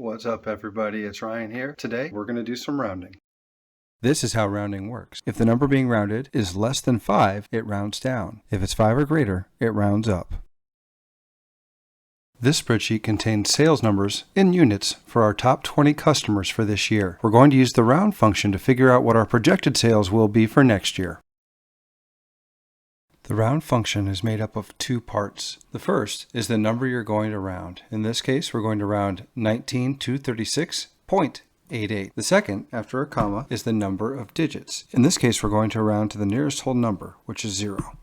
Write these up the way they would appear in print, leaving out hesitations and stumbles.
What's up, everybody? It's Ryan here. Today, we're going to do some rounding. This is how rounding works. If the number being rounded is less than 5, it rounds down. If it's 5 or greater, it rounds up. This spreadsheet contains sales numbers in units for our top 20 customers for this year. We're going to use the round function to figure out what our projected sales will be for next year. The round function is made up of two parts. The first is the number you're going to round. In this case, we're going to round 19 to 36.88. The second, after a comma, is the number of digits. In this case, we're going to round to the nearest whole number, which is 0.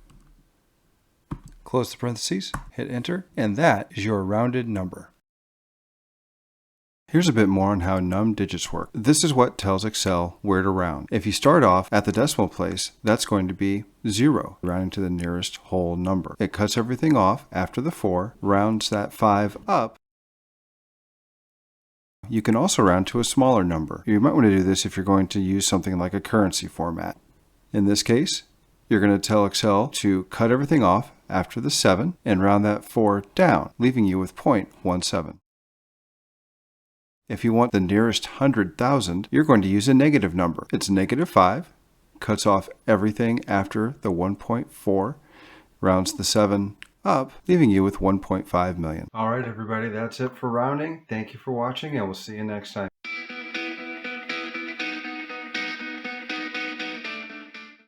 Close the parentheses, hit enter, and that is your rounded number. Here's a bit more on how num digits work. This is what tells Excel where to round. If you start off at the decimal place, that's going to be 0, rounding to the nearest whole number. It cuts everything off after the 4, rounds that 5 up. You can also round to a smaller number. You might want to do this if you're going to use something like a currency format. In this case, you're going to tell Excel to cut everything off after the 7 and round that 4 down, leaving you with 0.17. If you want the nearest 100,000, you're going to use a negative number. It's -5, cuts off everything after the 1.4, rounds the 7 up, leaving you with 1.5 million. All right, everybody, that's it for rounding. Thank you for watching, and we'll see you next time.